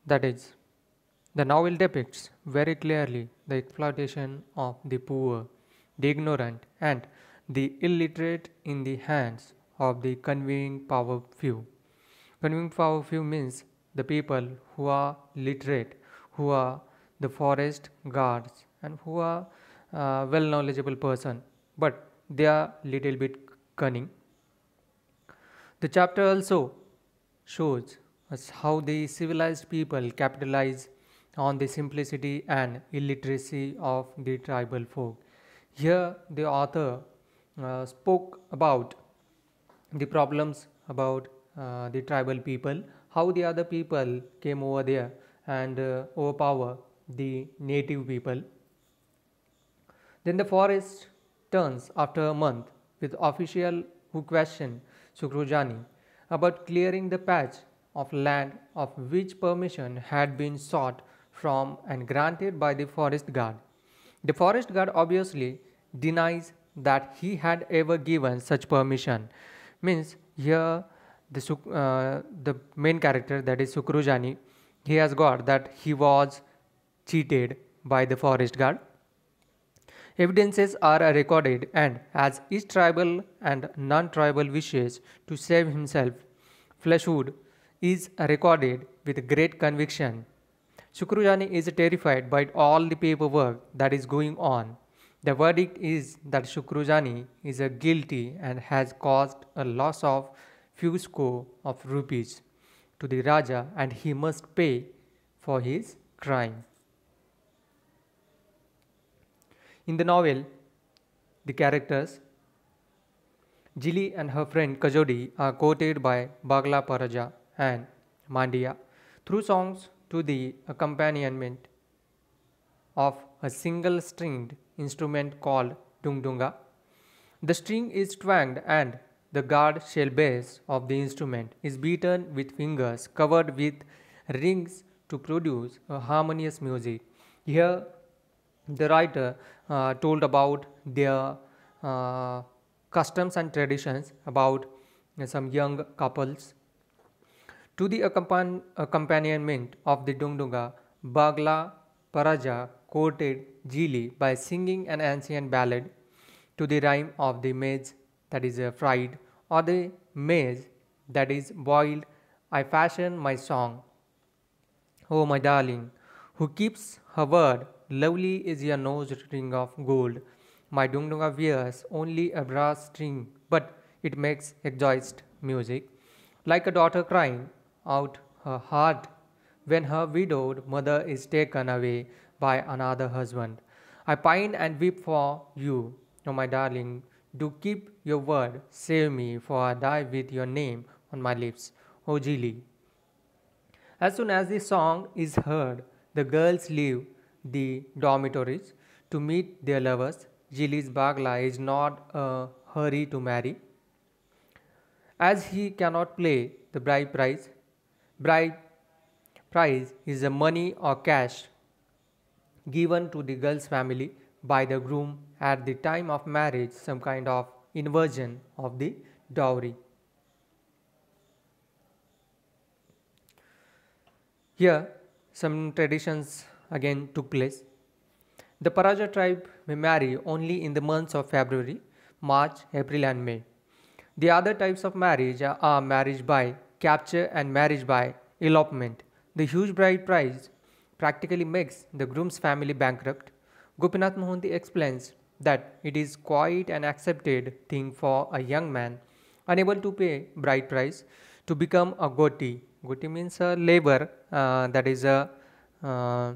That is, the novel depicts very clearly the exploitation of the poor, the ignorant, and the illiterate in the hands of the conveying power few. Conveying power few means the people who are literate, who are the forest guards, and who are well knowledgeable person, but they are little bit cunning. The chapter also shows us how the civilized people capitalize on the simplicity and illiteracy of the tribal folk. Here, the author spoke about the problems about the tribal people, how the other people came over there and overpower the native people. Then the forest turns after a month with official who question Sukrujani about clearing the patch of land of which permission had been sought from and granted by the forest guard. The forest guard obviously denies that he had ever given such permission. Means here the main character, that is Sukrujani, he has got that he was cheated by the forest guard. Evidences are recorded, and as each tribal and non tribal wishes to save himself, Fleshwood is recorded with great conviction. Shukrujani is terrified by all the paperwork that is going on. The verdict is that Shukrujani is a guilty and has caused a loss of few score of rupees to the Raja, and he must pay for his crime. In the novel, the characters Jili and her friend Kajodi are quoted by Bagla Paraja and Mandiya through songs to the accompaniment of a single stringed instrument called Dungdunga. The string is twanged and the guard shell bass of the instrument is beaten with fingers covered with rings to produce a harmonious music. Here, the writer told about their customs and traditions about some young couples. To the accompaniment of the Dungdunga, Bagla Paraja quoted Jili by singing an ancient ballad to the rhyme of the maize that is fried or the maize that is boiled. I fashion my song, oh my darling, who keeps her word. Lovely is your nose ring of gold. My Dungdunga wears only a brass string, but it makes exquisite music, like a daughter crying out her heart when her widowed mother is taken away by another husband. I pine and weep for you, oh my darling. Do keep your word, save me, for I die with your name on my lips, O Jili. As soon as the song is heard, the girls leave the dormitories to meet their lovers. Jili's Bagla is not a hurry to marry, as he cannot play the bride price. Bride price is the money or cash given to the girl's family by the groom at the time of marriage, some kind of inversion of the dowry. Here, some traditions again took place. The Paraja tribe may marry only in the months of February, March, April, and May. The other types of marriage are marriage by capture and marriage by elopement. The huge bride price practically makes the groom's family bankrupt. Gopinath Mohanty explains that it is quite an accepted thing for a young man unable to pay bride price to become a goti. Goti means a labor, that is a uh,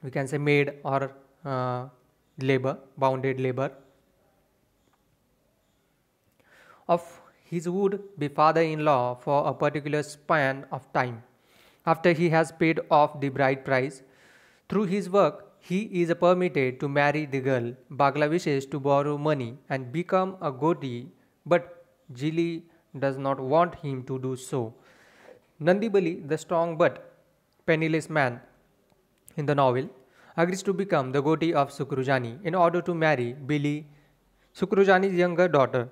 we can say maid or labor, bounded labor of his would be father-in-law for a particular span of time. After he has paid off the bride price, through his work, he is permitted to marry the girl. Bagla wishes to borrow money and become a goti, but Jili does not want him to do so. Nandibali, the strong but penniless man in the novel, agrees to become the goti of Sukrujani in order to marry Billy, Sukrujani's younger daughter.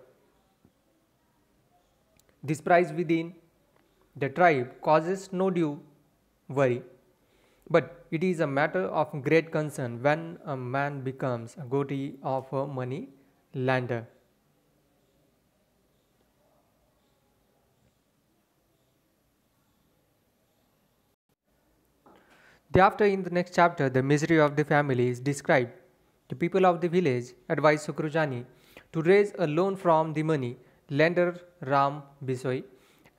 This price within the tribe causes no due worry. But it is a matter of great concern when a man becomes a devotee of a money lender. Thereafter, in the next chapter, the misery of the family is described. The people of the village advised Sukrujani to raise a loan from the money lender Ram Bisoi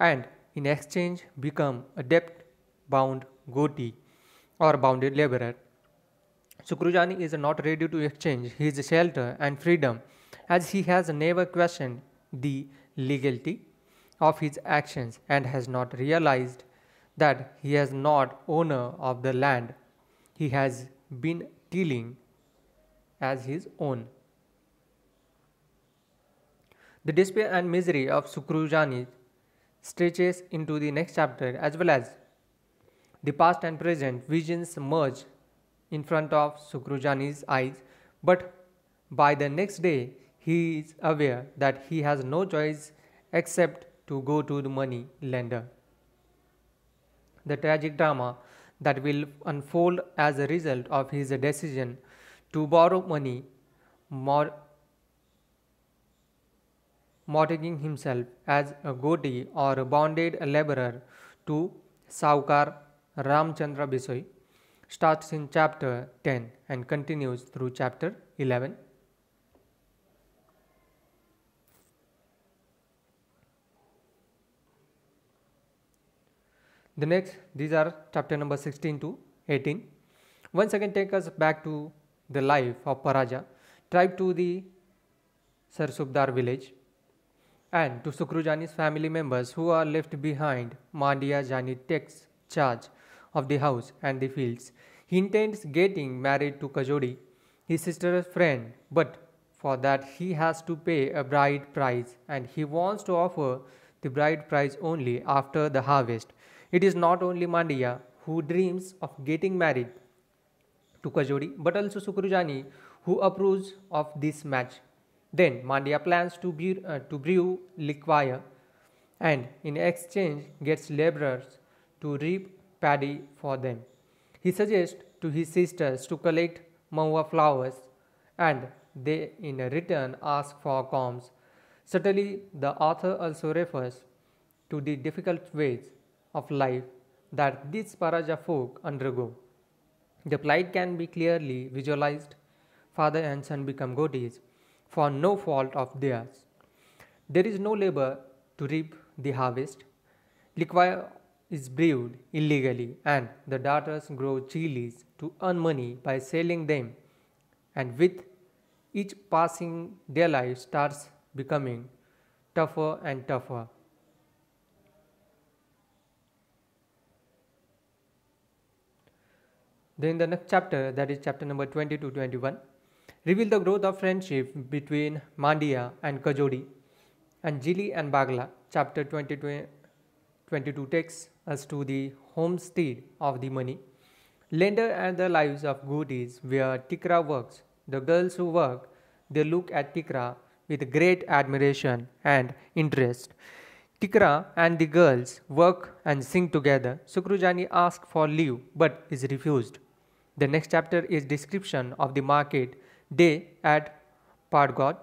and in exchange become a debt bound devotee or bounded laborer. Sukrujani is not ready to exchange his shelter and freedom as he has never questioned the legality of his actions and has not realized that he is not owner of the land he has been tilling as his own. The despair and misery of Sukrujani stretches into the next chapter as well as the past and present visions merge in front of Sukrujani's eyes, but by the next day he is aware that he has no choice except to go to the money lender. The tragic drama that will unfold as a result of his decision to borrow money, mortgaging himself as a devotee or a bonded laborer to Saukar Ramchandra Bisoi, starts in chapter 10 and continues through chapter 11. The next, these are chapter number 16 to 18. Once again, take us back to the life of Paraja, tribe to the Sarsubdar village, and to Sukrujani's family members who are left behind. Mandia Jani takes charge of the house and the fields. He intends getting married to Kajodi, his sister's friend, but for that he has to pay a bride price and he wants to offer the bride price only after the harvest. It is not only Mandia who dreams of getting married to Kajodi, but also Sukrujani who approves of this match. Then Mandia plans to brew liquor and in exchange gets laborers to reap paddy for them. He suggests to his sisters to collect maua flowers and they in return ask for combs. Certainly, the author also refers to the difficult ways of life that these Paraja folk undergo. The plight can be clearly visualized. Father and son become devotees for no fault of theirs. There is no labor to reap the harvest. Liquor is brewed illegally and the daughters grow chilies to earn money by selling them, and with each passing their life starts becoming tougher and tougher. Then the next chapter, that is chapter number 20 to 21, reveal the growth of friendship between Mandia and Kajodi and Jili and Bagla. Chapter 22 takes us to the homestead of the money lender and the lives of goodies where Tikra works. The girls who work, they look at Tikra with great admiration and interest. Tikra and the girls work and sing together. Sukrujani asks for leave but is refused. The next chapter is description of the market day at Padgod,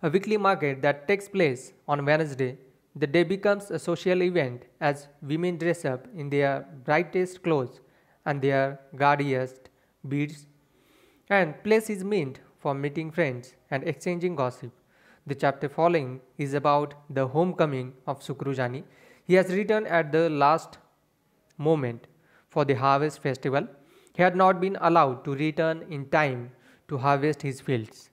a weekly market that takes place on Wednesday. The day becomes a social event as women dress up in their brightest clothes and their gaudiest beads, and place is meant for meeting friends and exchanging gossip. The chapter following is about the homecoming of Sukrujani. He has returned at the last moment for the harvest festival. He had not been allowed to return in time to harvest his fields.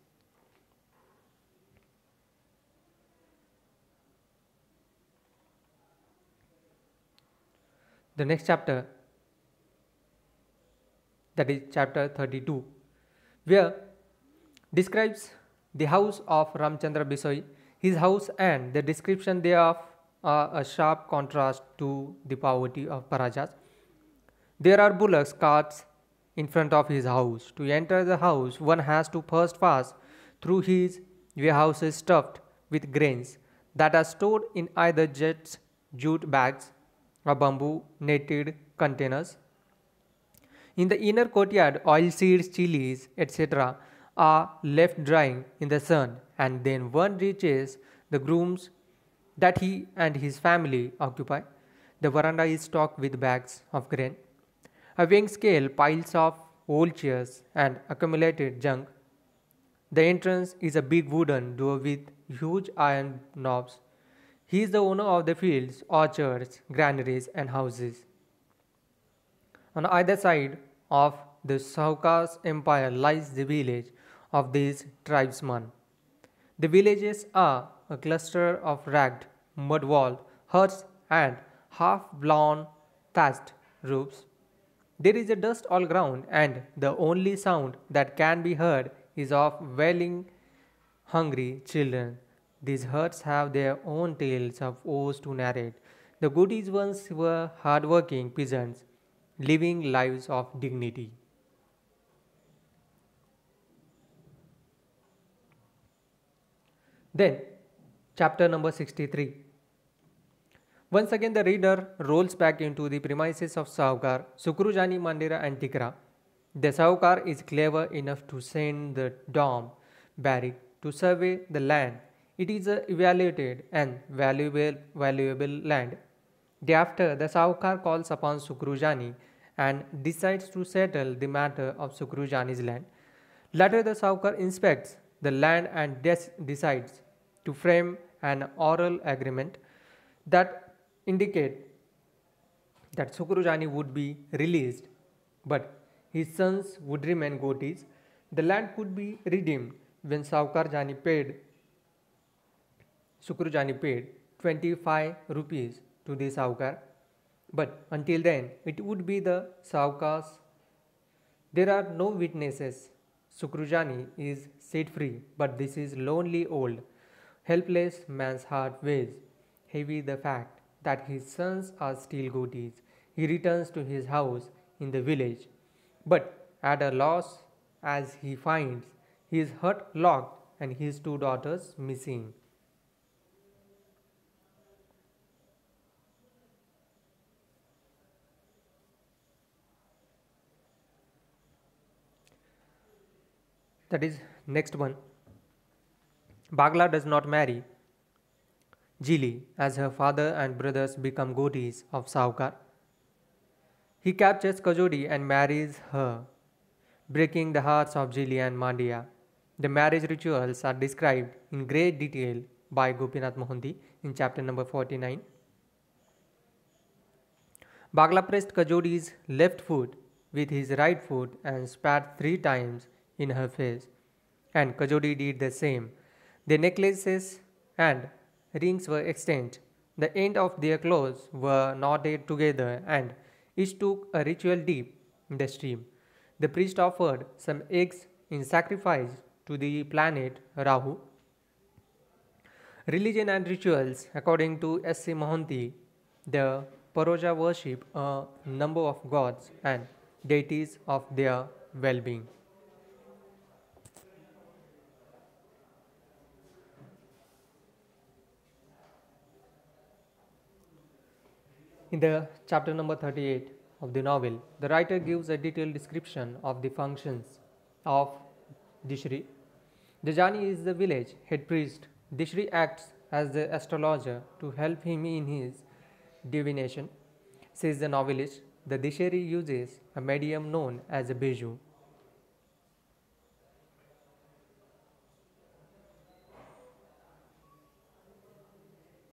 The next chapter, that is chapter 32, where describes the house of Ramchandra Bisoi. His house and the description thereof are a sharp contrast to the poverty of Parajas. There are bullocks carts in front of his house. To enter the house, one has to first pass through his warehouses stuffed with grains that are stored in either jute bags of bamboo netted containers. In the inner courtyard, oilseeds, chilies, etc. are left drying in the sun, and then one reaches the rooms that he and his family occupy. The veranda is stocked with bags of grain, a weighing scale, piles of old chairs, and accumulated junk. The entrance is a big wooden door with huge iron knobs. He is the owner of the fields, orchards, granaries, and houses. On either side of the Saukas empire lies the village of these tribesmen. The villages are a cluster of ragged mud wall huts and half blown thatched roofs. There is a dust all ground, and the only sound that can be heard is of wailing, hungry children. These huts have their own tales of woes to narrate. The goodies once were hard-working peasants living lives of dignity. Then, chapter number 63. Once again, the reader rolls back into the premises of Saukar, Sukrujani, Mandira, and Tikra. The Saukar is clever enough to send the Dom Barrick to survey the land. It is a evaluated and valuable land. Thereafter, the Saukar calls upon Sukrujani and decides to settle the matter of Sukrujani's land. Later, the Saukar inspects the land and decides to frame an oral agreement that indicate that Sukrujani would be released, but his sons would remain goatees. The land could be redeemed when Sukrujani paid 25 rupees to the Saukar, but until then it would be the Saukar's. There are no witnesses. Sukrujani is set free, but this is lonely old, helpless man's heart weighs heavy the fact that his sons are still goatees. He returns to his house in the village, but at a loss as he finds his hut locked and his two daughters missing. That is next one. Bagla does not marry Jili as her father and brothers become goatees of Saukar. He captures Kajodi and marries her, breaking the hearts of Jili and Mandia. The marriage rituals are described in great detail by Gopinath Mohanty in chapter number 49. Bagla pressed Kajodi's left foot with his right foot and spat 3 times in her face, and Kajodi did the same. Their necklaces and rings were exchanged. The end of their clothes were knotted together, and each took a ritual dip in the stream. The priest offered some eggs in sacrifice to the planet Rahu. Religion and rituals. According to S.C. Mohanty, the Paroja worship a number of gods and deities of their well-being. In the chapter number 38 of the novel, the writer gives a detailed description of the functions of Dishri. Dajani is the village head priest. Dishri acts as the astrologer to help him in his divination. Says the novelist, the Dishri uses a medium known as a Beju